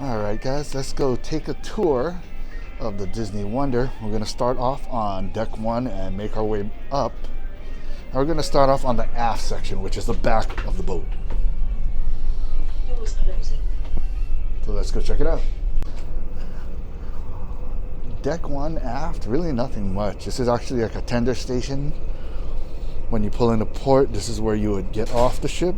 Alright guys, let's go take a tour of the Disney Wonder. We're going to start off on deck 1 and make our way up. And we're going to start off on the aft section, which is the back of the boat. Doors closing. So let's go check it out. Deck 1 aft, really nothing much. This is actually like a tender station. When you pull into port, this is where you would get off the ship.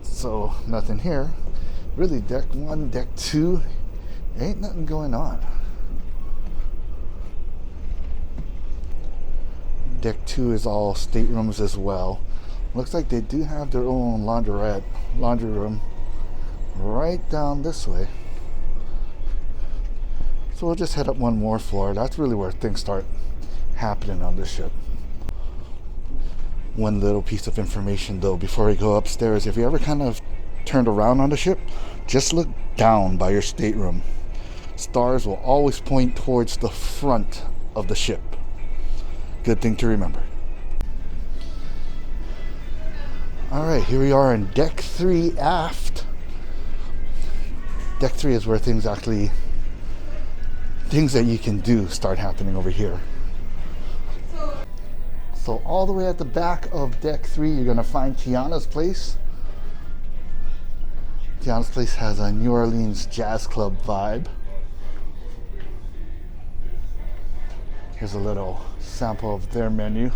So nothing here. Really, deck 1, deck 2, ain't nothing going on. Deck 2 is all staterooms as well. Looks like they do have their own laundry room right down this way. So we'll just head up one more floor. That's really where things start happening on this ship. One little piece of information though before we go upstairs: if you ever kind of turned around on the ship, just look down by your stateroom. Stars will always point towards the front of the ship. Good thing to remember. Alright, here we are in deck 3 aft. Deck 3 is where things that you can do start happening over here. So all the way at the back of deck 3, you're going to find Tiana's Place. Tiana's Place has a New Orleans jazz club vibe. Here's a little sample of their menu.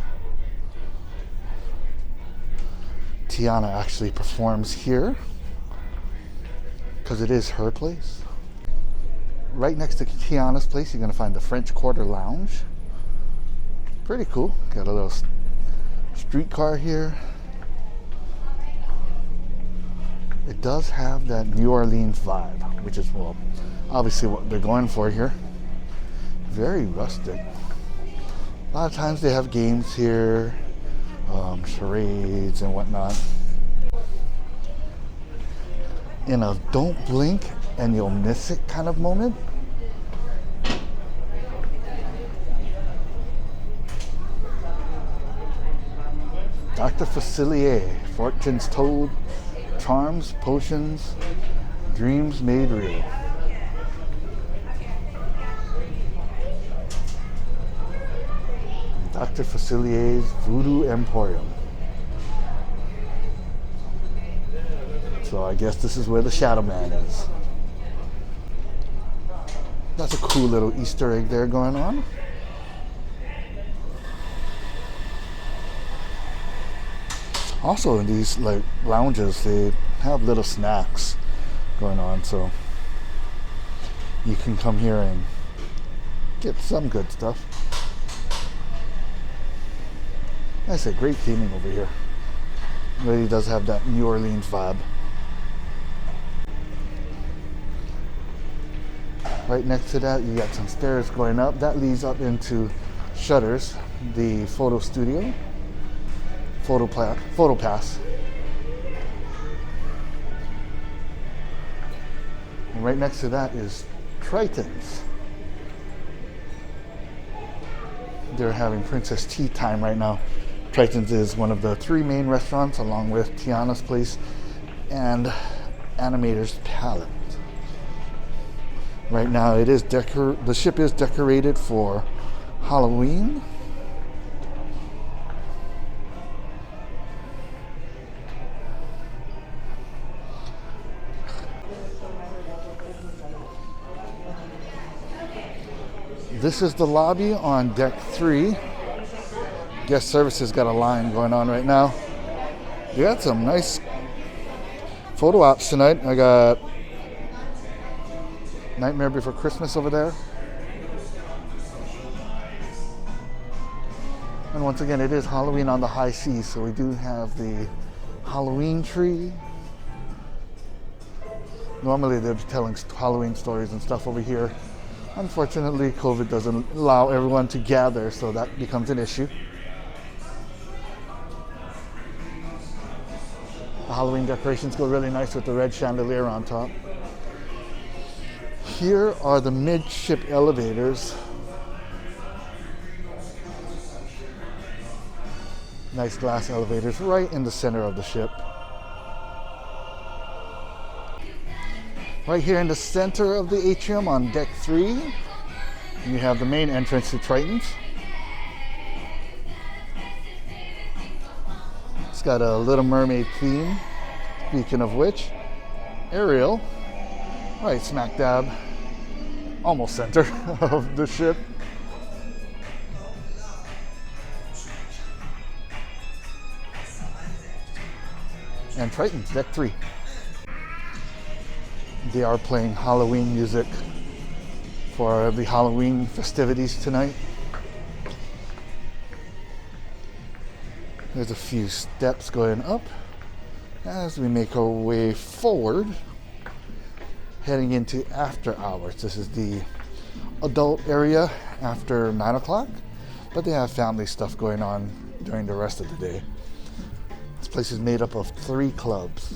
Tiana actually performs here because it is her place. Right next to Tiana's Place, you're going to find the French Quarter Lounge. Pretty cool. Got a little streetcar here. It does have that New Orleans vibe, which is, well, obviously what they're going for here. Very rustic. A lot of times they have games here, charades and whatnot. In a don't blink and you'll miss it kind of moment, Dr. Facilier, fortunes told, charms, potions, dreams made real. Dr. Facilier's Voodoo Emporium. So I guess this is where the Shadow Man is. That's a cool little Easter egg there going on. Also in these like lounges, they have little snacks going on, so you can come here and get some good stuff. I say great theming over here. It really does have that New Orleans vibe. Right next to that, you got some stairs going up. That leads up into Shutters, the photo studio. Photo pass. And right next to that is Triton's. They're having Princess Tea time right now. Triton's is one of the 3 main restaurants, along with Tiana's Place and Animator's Palette. Right now, it is the ship is decorated for Halloween. This is the lobby on deck 3. Guest services got a line going on right now. You got some nice photo ops tonight. I got Nightmare Before Christmas over there. And once again, it is Halloween on the high seas, so we do have the Halloween tree. Normally they're telling Halloween stories and stuff over here. Unfortunately, COVID doesn't allow everyone to gather, so that becomes an issue. The Halloween decorations go really nice with the red chandelier on top. Here are the Midship Elevators. Nice glass elevators right in the center of the ship. Right here in the center of the atrium on deck 3, you have the main entrance to Triton's. It's got a Little Mermaid theme. Speaking of which, Ariel, right smack dab, almost center of the ship. And Triton's, deck 3. They are playing Halloween music for the Halloween festivities tonight. There's a few steps going up as we make our way forward, heading into after hours. This is the adult area after 9 o'clock, but they have family stuff going on during the rest of the day. This place is made up of 3 clubs.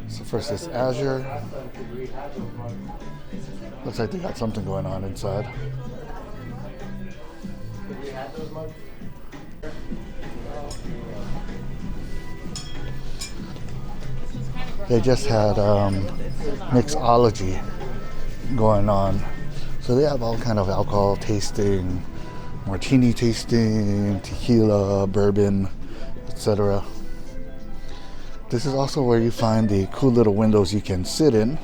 So first is Azure. Looks like they got something going on inside. They just had mixology going on. So they have all kind of alcohol tasting, martini tasting, tequila, bourbon, etc. This is also where you find the cool little windows you can sit in.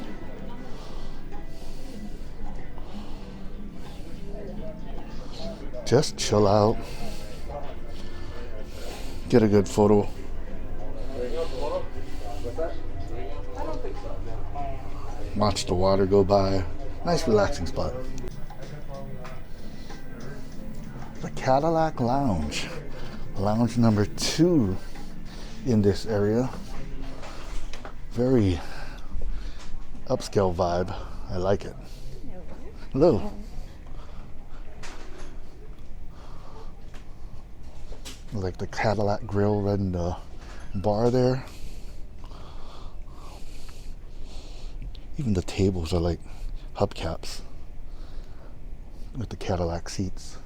Just chill out. Get a good photo. Watch the water go by. Nice relaxing spot. The Cadillac Lounge. Lounge number 2 in this area. Very upscale vibe. I like it. Hello. Like the Cadillac grill right in the bar there. Even the tables are like hubcaps with the Cadillac seats.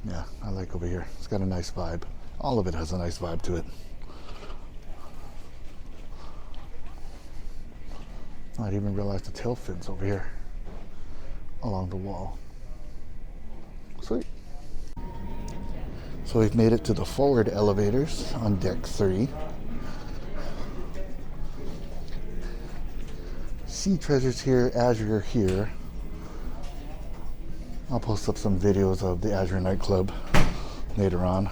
Yeah, I like over here. It's got a nice vibe. All of it has a nice vibe to it. I didn't even realize the tail fins over here along the wall. Sweet. So we've made it to the forward elevators on deck 3. Sea treasures here, Azure here. I'll post up some videos of the Azure nightclub later on.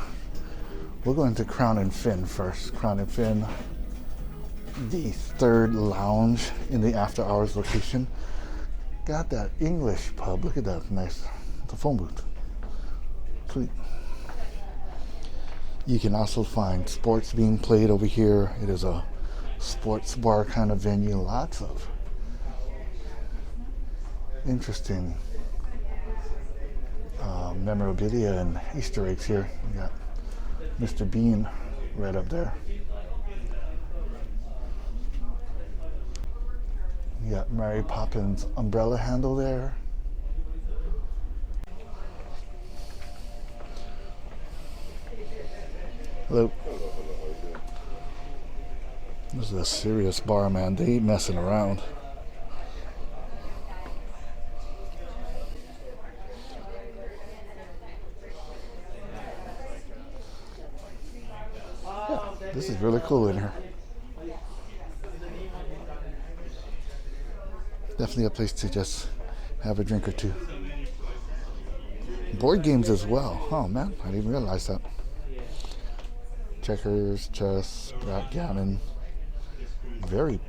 We'll go into Crown and Fin first. Crown and Fin, the 3rd lounge in the after hours location. Got that English pub. Look at that, nice. It's a phone booth. Sweet. You can also find sports being played over here. It is a sports bar kind of venue. Lots of interesting memorabilia and Easter eggs here. We got Mr. Bean right up there. You got Mary Poppins umbrella handle there. Hello. This is a serious bar, man. They ain't messing around. Yeah, this is really cool in here. Definitely a place to just have a drink or two. Board games as well. Oh man, I didn't realize that. Checkers, chess, backgammon. Very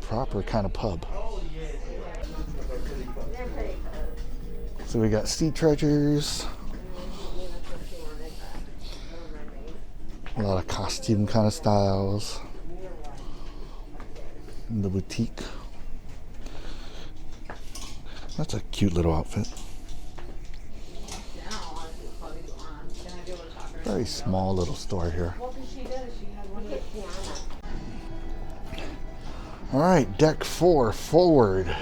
proper kind of pub. So we got sea treasures. A lot of costume kind of styles. In the boutique. That's a cute little outfit. Very small little store here. All right, deck 4 forward.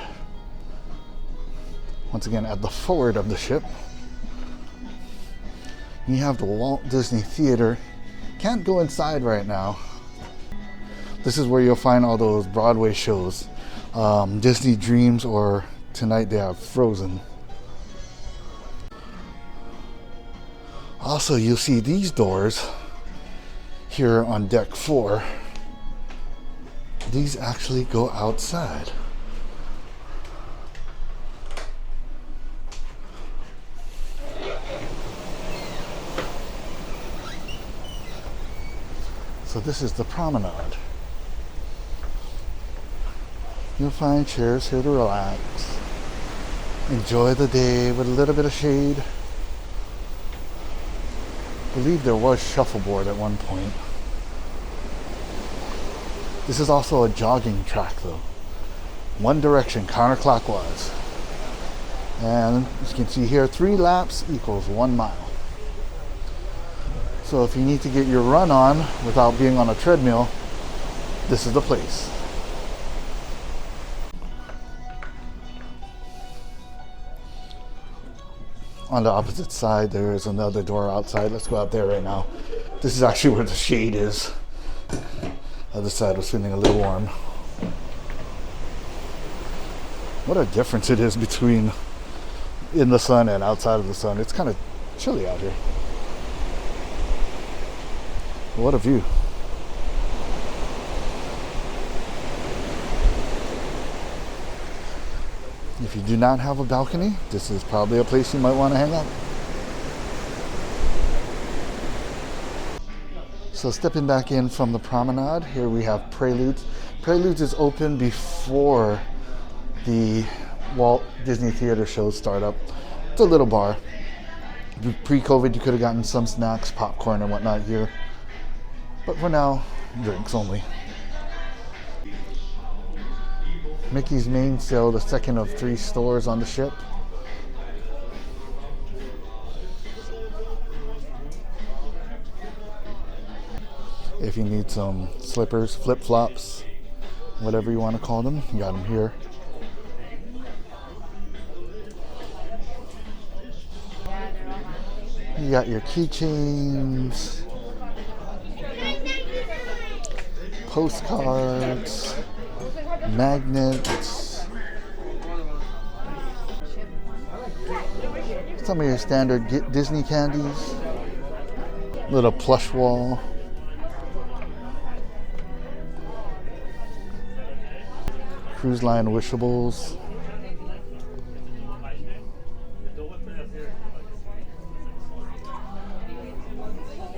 once again at the forward of the ship. You have the Walt Disney Theater. Can't go inside right now. This is where you'll find all those Broadway shows. Disney Dreams, or tonight they have Frozen. Also, you'll see these doors here on deck 4. These actually go outside. So this is the Promenade. You'll find chairs here to relax. Enjoy the day with a little bit of shade. I believe there was shuffleboard at one point. This is also a jogging track though. One direction, counterclockwise. And as you can see here, 3 laps equals 1 mile. So if you need to get your run on without being on a treadmill, this is the place. On the opposite side, there is another door outside. Let's go out there right now. This is actually where the shade is. Other side was feeling a little warm. What a difference it is between in the sun and outside of the sun. It's kind of chilly out here. What a view. If you do not have a balcony, this is probably a place you might want to hang out. So stepping back in from the Promenade, here we have Preludes. Preludes is open before the Walt Disney Theater shows start up. It's a little bar. Pre-COVID, you could have gotten some snacks, popcorn and whatnot here. But for now, drinks only. Mickey's Mainsail, the second of 3 stores on the ship. If you need some slippers, flip-flops, whatever you want to call them, you got them here. You got your keychains, postcards, magnets, some of your standard Disney candies, little plush wall, cruise line wishables,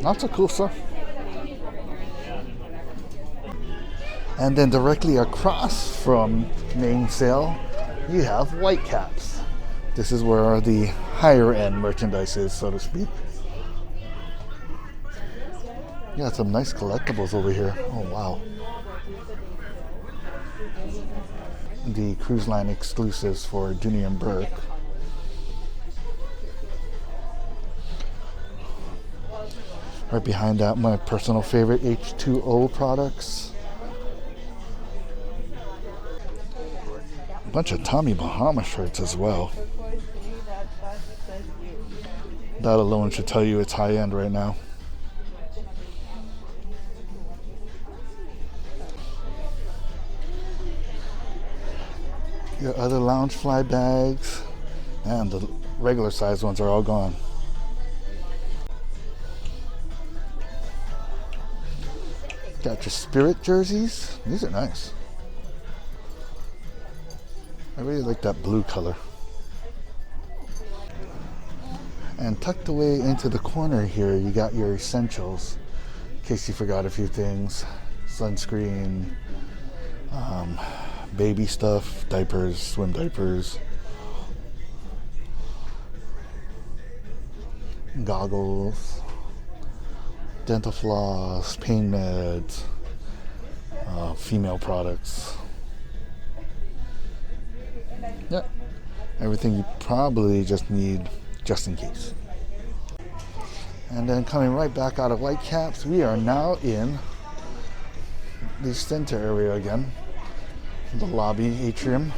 lots of cool stuff. And then directly across from Mainsail, you have Whitecaps. This is where the higher end merchandise is, so to speak. You got some nice collectibles over here. Oh wow. The cruise line exclusives for Dooney and Burke. Right behind that, my personal favorite H2O products. Bunch of Tommy Bahama shirts as well. That alone should tell you it's high end right now. Your other lounge fly bags and the regular size ones are all gone. Got your Spirit jerseys. These are nice. I really like that blue color. And tucked away into the corner here, you got your essentials. In case you forgot a few things. Sunscreen, baby stuff, diapers, swim diapers, goggles, dental floss, pain meds, female products. Yeah, everything you probably just need just in case. And then coming right back out of Whitecaps, we are now in the center area again, the lobby atrium.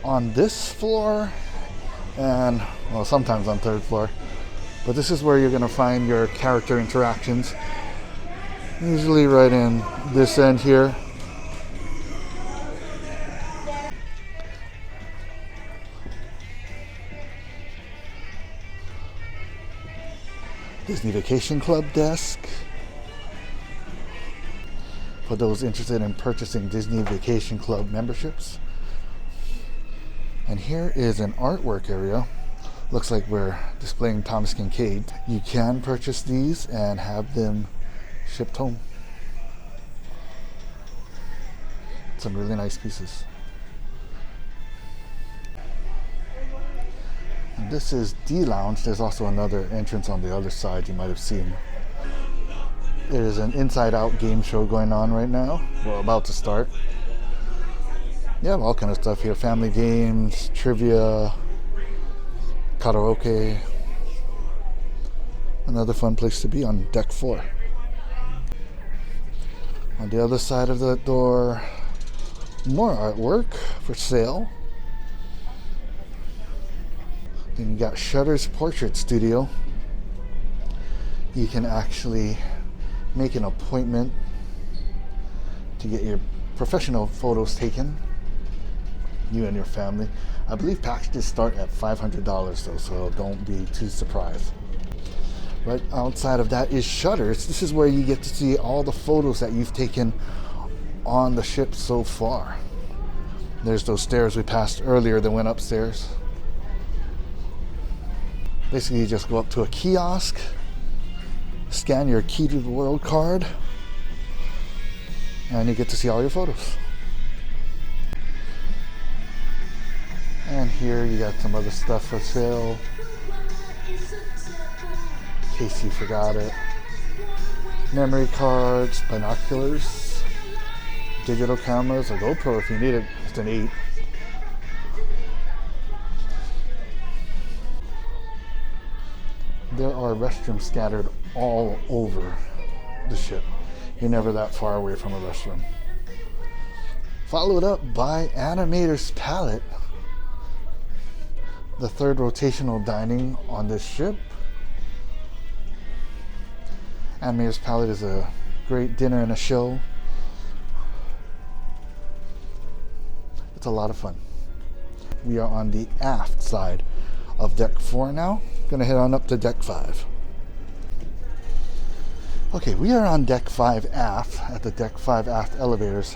on this floor and, well, sometimes on third floor. But this is where you're going to find your character interactions. Usually right in this end here. Disney Vacation Club desk. For those interested in purchasing Disney Vacation Club memberships. And here is an artwork area. Looks like we're displaying Thomas Kincaid. You can purchase these and have them shipped home. Some really nice pieces. And this is D Lounge. There's also another entrance on the other side you might have seen. There is an inside-out game show going on right now. We're about to start. You have all kind of stuff here. Family games, trivia, karaoke. Another fun place to be on deck 4. On the other side of the door, more artwork for sale. Then you got Shutter's Portrait Studio. You can actually make an appointment to get your professional photos taken, you and your family. I believe packages start at $500 though, so don't be too surprised. Right outside of that is Shutters. This is where you get to see all the photos that you've taken on the ship so far. There's those stairs we passed earlier that went upstairs. Basically, you just go up to a kiosk, scan your Key to the World card, and you get to see all your photos. And here you got some other stuff for sale, in case you forgot it. Memory cards, binoculars, digital cameras, a GoPro if you need it. It's an 8. There are restrooms scattered all over the ship. You're never that far away from a restroom. Followed up by Animator's Palette, the third rotational dining on this ship. Animator's Palette is a great dinner and a show. It's a lot of fun. We are on the aft side of deck 4 now. Gonna head on up to deck 5. Okay, we are on deck 5 aft at the deck 5 aft elevators.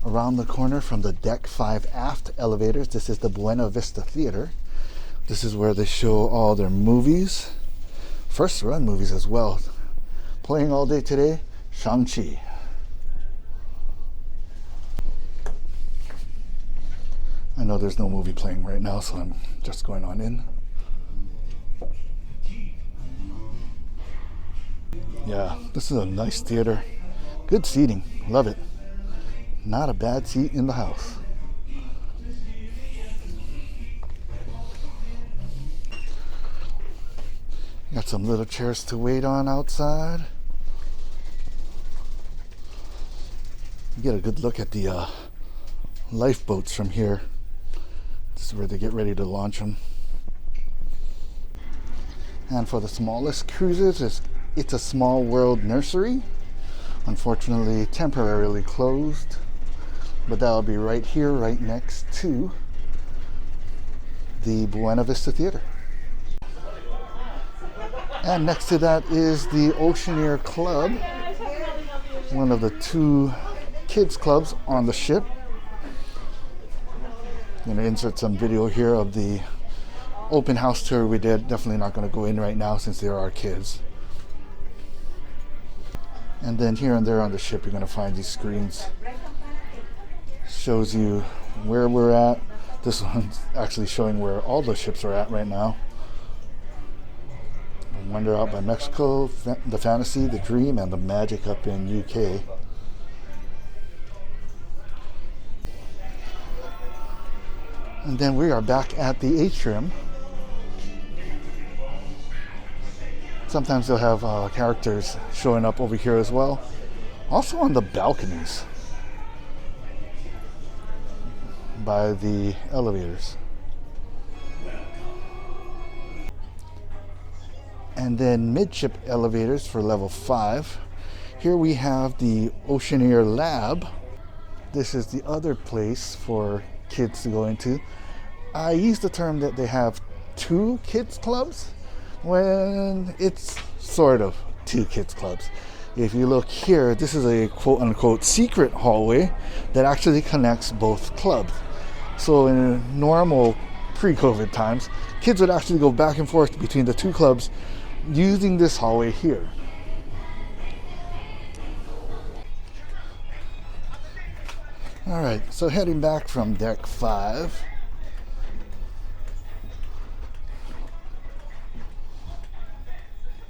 Around the corner from the deck 5 aft elevators, this is the Buena Vista Theater. This is where they show all their movies, first run movies as well. Playing all day today, Shang-Chi. I know there's no movie playing right now, so I'm just going on in. Yeah, this is a nice theater. Good seating, love it. Not a bad seat in the house. Got some little chairs to wait on outside. You get a good look at the lifeboats from here. This is where they get ready to launch them. And for the smallest cruisers, it's a Small World Nursery. Unfortunately, temporarily closed. But that'll be right here, right next to the Buena Vista Theater. And next to that is the Oceaneer Club, one of the 2 kids clubs on the ship. I'm going to insert some video here of the open house tour we did. Definitely not going to go in right now since there are kids. And then here and there on the ship you're going to find these screens. Shows you where we're at. This one's actually showing where all the ships are at right now. Wonder out by Mexico, the Fantasy, the Dream, and the Magic up in UK. And then we are back at the Atrium. Sometimes they'll have characters showing up over here as well. Also on the balconies. by the elevators. And then midship elevators for level 5. Here we have the Oceaneer Lab. This is the other place for kids to go into. I use the term that they have 2 kids clubs when it's sort of 2 kids clubs. If you look here, this is a quote-unquote secret hallway that actually connects both clubs. So in normal pre-COVID times, kids would actually go back and forth between the 2 clubs using this hallway here. All right, so heading back from deck 5.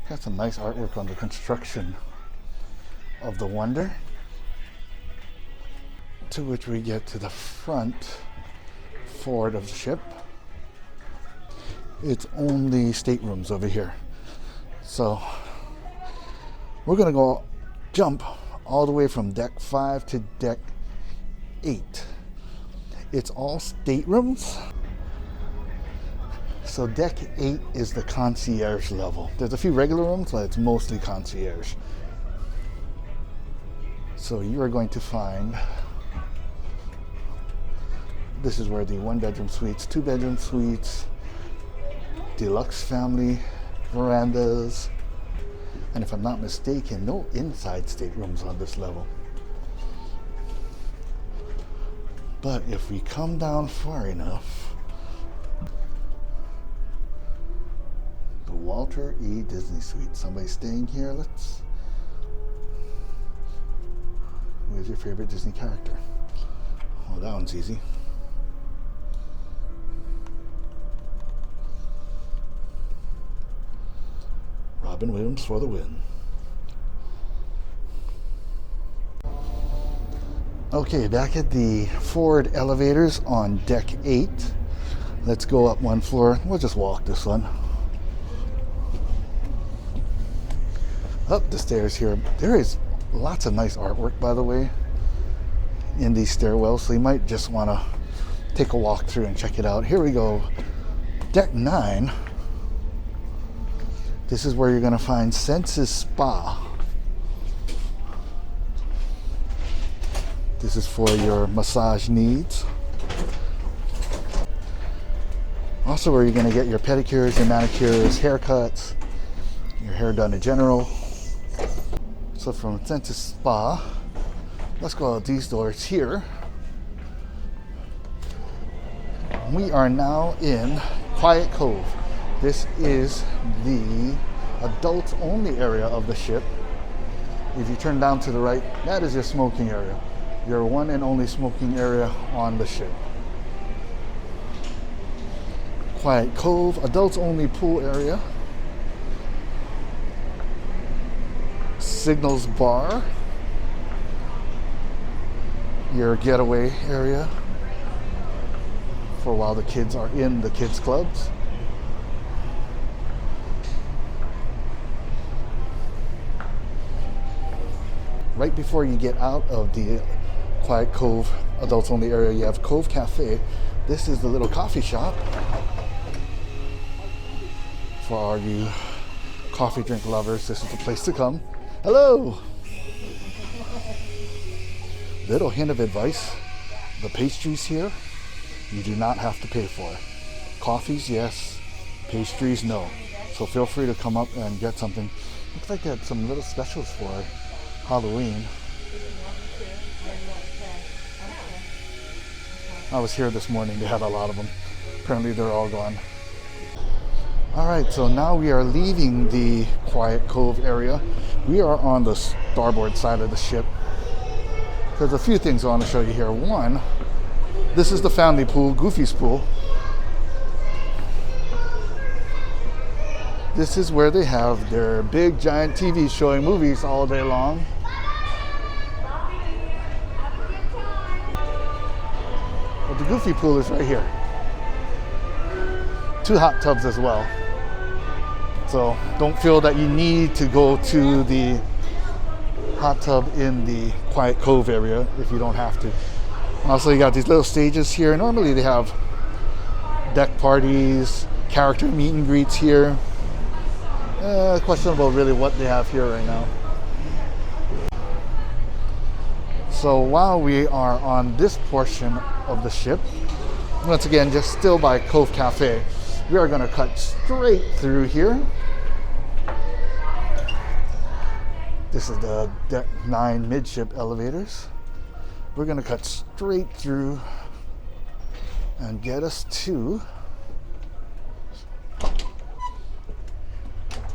Got some nice artwork on the construction of the Wonder, to which we get to the front forward of the ship. It's only staterooms over here. So we're gonna go jump all the way from deck 5 to deck 8. It's all staterooms. So deck 8 is the concierge level. There's a few regular rooms, but it's mostly concierge. So you are going to find, this is where the 1-bedroom suites, 2-bedroom suites, deluxe family, verandas, and if I'm not mistaken, no inside staterooms on this level. But if we come down far enough, the Walter E. Disney Suite. Somebody staying here? Who's your favorite Disney character? Oh, that one's easy. Robin Williams for the win. Okay, back at the forward elevators on deck 8. Let's go up 1 floor. We'll just walk this one. Up the stairs here. There is lots of nice artwork, by the way, in these stairwells, so you might just want to take a walk through and check it out. Here we go. Deck 9. This is where you're going to find Senses Spa. This is for your massage needs. Also where you're going to get your pedicures, your manicures, haircuts, your hair done in general. So from Senses Spa, let's go out these doors here. We are now in Quiet Cove. This is the adults only area of the ship. If you turn down to the right, that is your smoking area. Your one and only smoking area on the ship. Quiet Cove, adults only pool area. Signals Bar, your getaway area for while the kids are in the kids clubs. Right before you get out of the Quiet Cove adults only area, you have Cove Cafe. This is the little coffee shop for all you coffee drink lovers. This is the place to come. Hello! Little hint of advice. The pastries here, you do not have to pay for. Coffees, yes. Pastries, no. So feel free to come up and get something. Looks like they had some little specials for Halloween. I was here this morning, they had a lot of them. Apparently they're all gone. Alright, so now we are leaving the Quiet Cove area. We are on the starboard side of the ship. There's a few things I want to show you here. One, this is the family pool, Goofy's pool. This is where they have their big giant TV showing movies all day long. But the Goofy pool is right here. 2 hot tubs as well. So don't feel that you need to go to the hot tub in the Quiet Cove area if you don't have to. Also, you got these little stages here. Normally they have deck parties, character meet and greets here. Questionable really what they have here right now. So while we are on this portion of the ship, once again, just still by Cove Cafe, we are going to cut straight through here. This is the Deck 9 Midship Elevators. We're going to cut straight through and get us to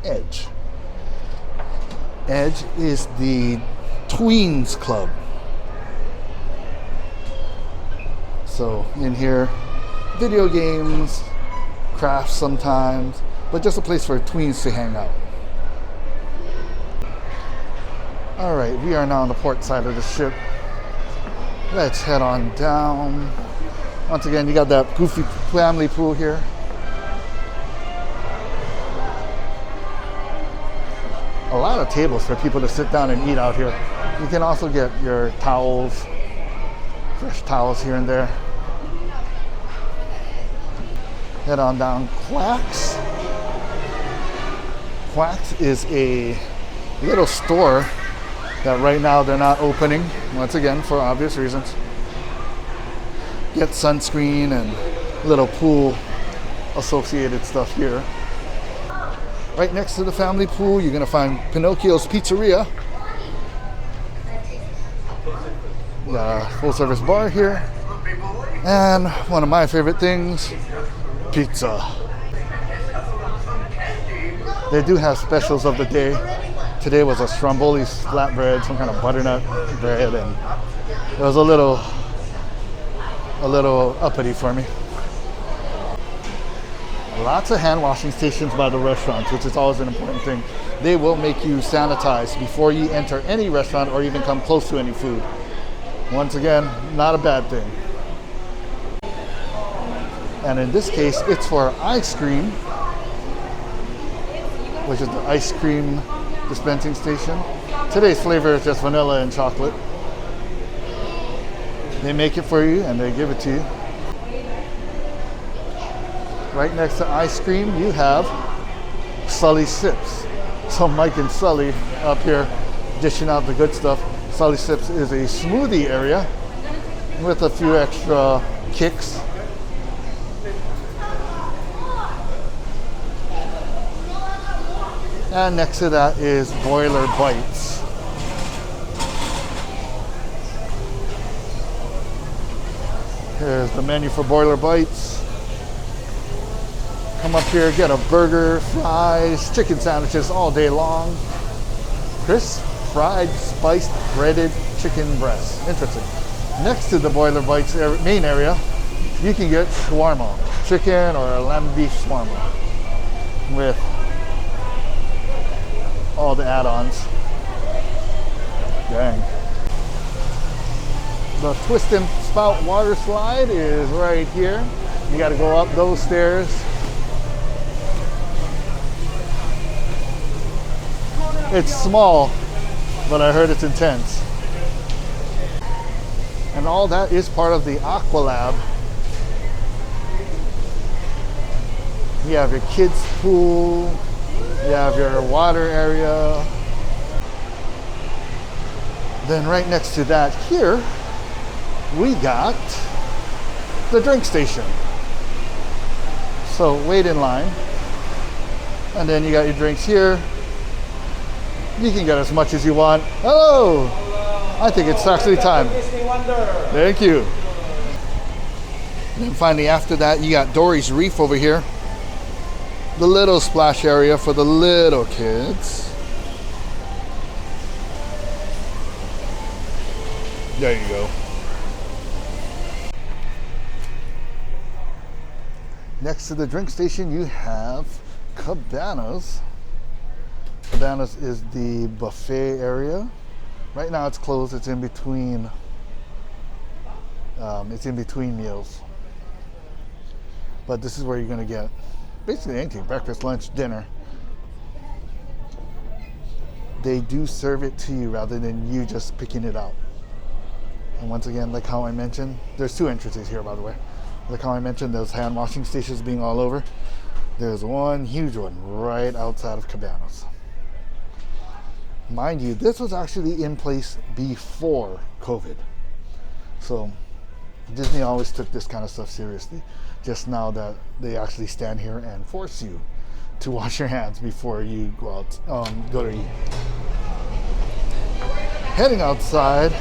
Edge. Edge is the Tweens Club. So in here, video games, crafts sometimes, but just a place for tweens to hang out. All right, we are now on the port side of the ship. Let's head on down. Once again, you got that goofy family pool here. A lot of tables for people to sit down and eat out here. You can also get your towels, fresh towels here and there. Head on down. Quacks. Quacks is a little store that right now they're not opening, once again, for obvious reasons. Get sunscreen and little pool associated stuff here. Right next to the family pool, you're gonna find Pinocchio's Pizzeria. Full service bar here. And one of my favorite things, pizza. They do have specials of the day. Today was a Stromboli's flatbread, some kind of butternut bread, and it was a little uppity for me. Lots of hand washing stations by the restaurants, which is always an important thing. They will make you sanitize before you enter any restaurant or even come close to any food. Once again, not a bad thing. And in this case, it's for ice cream, which is the ice cream dispensing station. Today's flavor is just vanilla and chocolate. They make it for you and they give it to you. Right next to ice cream, you have Sully Sips. So Mike and Sully up here dishing out the good stuff. Sully Sips is a smoothie area with a few extra kicks. And next to that is Boiler Bites. Here's the menu for Boiler Bites. Come up here, get a burger, fries, chicken sandwiches all day long. Crisp, fried, spiced, breaded chicken breasts. Interesting. Next to the Boiler Bites main area, you can get shawarma, chicken or lamb beef shawarma with all the add-ons. Dang. The Twist and Spout water slide is right here. You got to go up those stairs. It's small, but I heard it's intense. And all that is part of the Aqualab. You have your kids' pool, you have your water area. Then right next to that here, we got the drink station. So wait in line. And then you got your drinks here. You can get as much as you want. Hello! I think it's actually time. Thank you. And then finally after that, you got Dory's Reef over here. The little splash area for the little kids. There you go. Next to the drink station, you have Cabanas. Cabanas is the buffet area. Right now it's closed. It's in between. Meals. But this is where you're going to get basically anything: breakfast, lunch, dinner. They do serve it to you rather than you just picking it out. And once again, like how I mentioned, there's two entrances here, by the way. Like how I mentioned, those hand washing stations being all over. There's one huge one right outside of Cabanas. Mind you, this was actually in place before COVID. So Disney always took this kind of stuff seriously. Just now that they actually stand here and force you to wash your hands before you go out, go to eat. Heading outside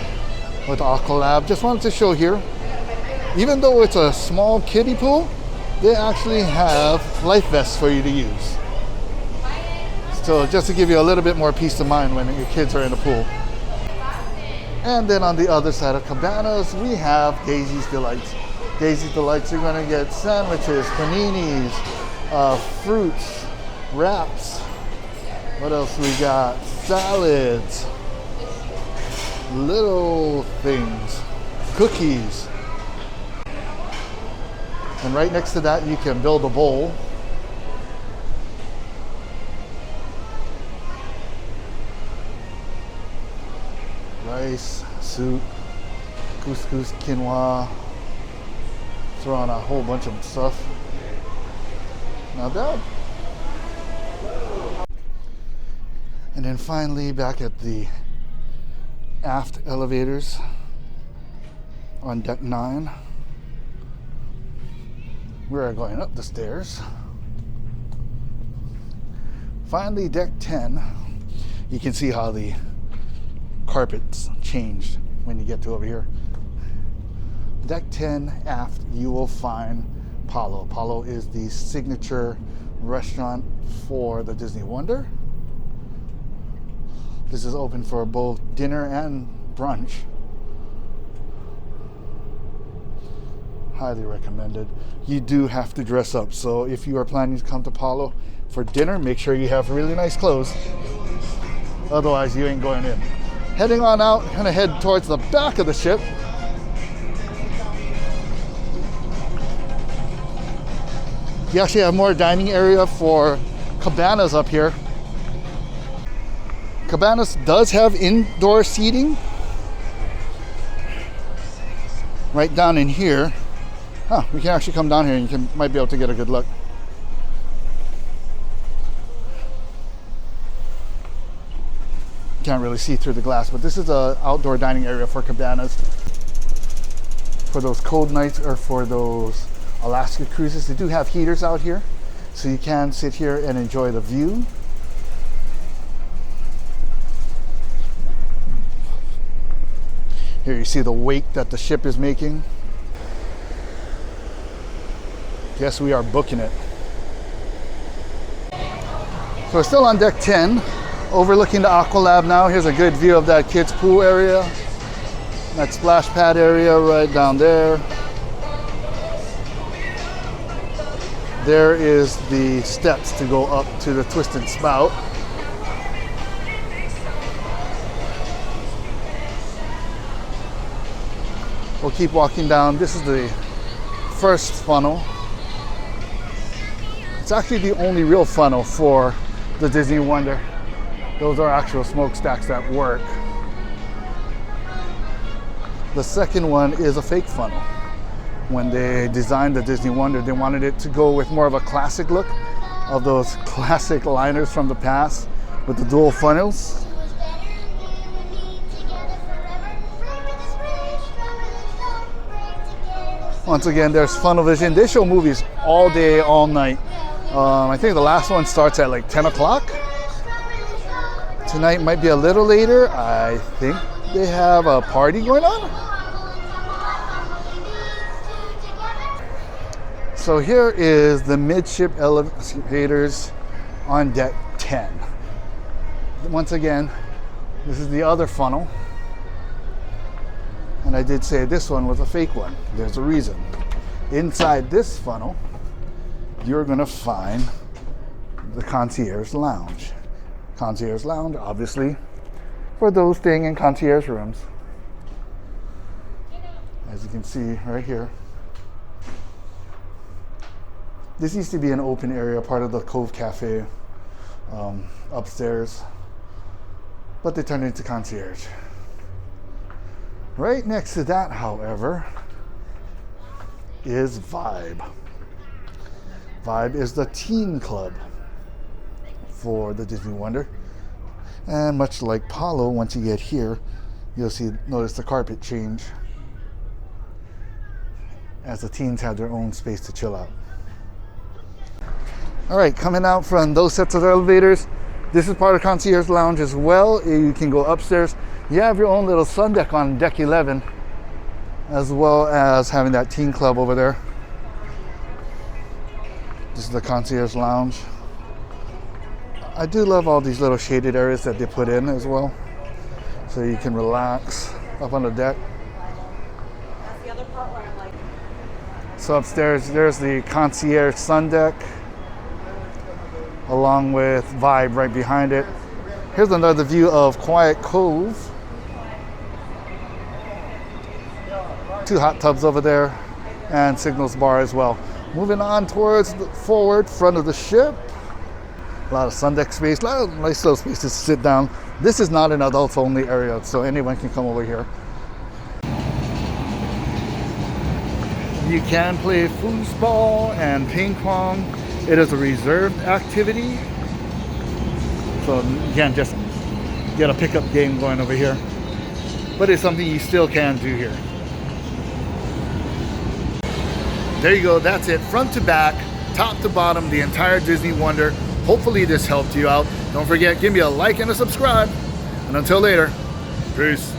with Aqualab, just wanted to show here, even though it's a small kiddie pool, they actually have life vests for you to use. So just to give you a little bit more peace of mind when your kids are in the pool. And then on the other side of Cabanas, we have Daisy's Delights. Daisy's Delights, you're gonna get sandwiches, paninis, fruits, wraps. What else we got? Salads, little things, cookies. And right next to that, you can build a bowl. Rice, soup, couscous, quinoa. Throw on a whole bunch of stuff. Not bad. And then finally, back at the aft elevators on deck 9. We are going up the stairs. Finally, deck 10. You can see how the carpets changed when you get to over here. Deck 10 aft, you will find Paolo. Paolo is the signature restaurant for the Disney Wonder. This is open for both dinner and brunch. Highly recommended. You do have to dress up, so if you are planning to come to Paolo for dinner, make sure you have really nice clothes. Otherwise, you ain't going in. Heading on out, gonna head towards the back of the ship. You actually have more dining area for Cabanas up here. Cabanas does have indoor seating right down in here. We can actually come down here and you might be able to get a good look. Can't really see through the glass, but this is an outdoor dining area for Cabanas. For those cold nights or for those Alaska cruises, they do have heaters out here, so you can sit here and enjoy the view. Here you see the wake that the ship is making. Yes, we are booking it. So we're still on deck 10, overlooking the Aqualab now. Here's a good view of that kids' pool area. That splash pad area right down there. There is the steps to go up to the Twisted Spout. We'll keep walking down. This is the first funnel. It's actually the only real funnel for the Disney Wonder. Those are actual smokestacks that work. The second one is a fake funnel. When they designed the Disney Wonder, they wanted it to go with more of a classic look of those classic liners from the past with the dual funnels. Once again, there's Funnel Vision. They show movies all day, all night. I think the last one starts at like 10 o'clock. Tonight might be a little later. I think they have a party going on. So here is the Midship Elevators on deck 10. Once again, this is the other funnel. And I did say this one was a fake one. There's a reason. Inside this funnel, you're gonna find the Concierge Lounge. Concierge Lounge, obviously, for those staying in concierge rooms. As you can see right here. This used to be an open area, part of the Cove Cafe upstairs, but they turned it into concierge. Right next to that, however, is Vibe. Vibe is the teen club for the Disney Wonder. And much like Paolo, once you get here, you'll notice the carpet change as the teens have their own space to chill out. All right, coming out from those sets of elevators, this is part of Concierge Lounge as well. You can go upstairs. You have your own little sun deck on deck 11, as well as having that teen club over there. This is the Concierge Lounge. I do love all these little shaded areas that they put in as well, so you can relax up on the deck. That's the other part where I'm like... So upstairs, there's the Concierge sun deck, along with Vibe right behind it. Here's another view of Quiet Cove. 2 hot tubs over there, and Signals Bar as well. Moving on towards the forward front of the ship. A lot of sun deck space, a lot of nice little spaces to sit down. This is not an adults only area, so anyone can come over here. You can play foosball and ping pong. It is a reserved activity, so you can't just get a pickup game going over here. But it's something you still can do here. There you go, that's it. Front to back, top to bottom, the entire Disney Wonder. Hopefully this helped you out. Don't forget, give me a like and a subscribe. And until later, peace.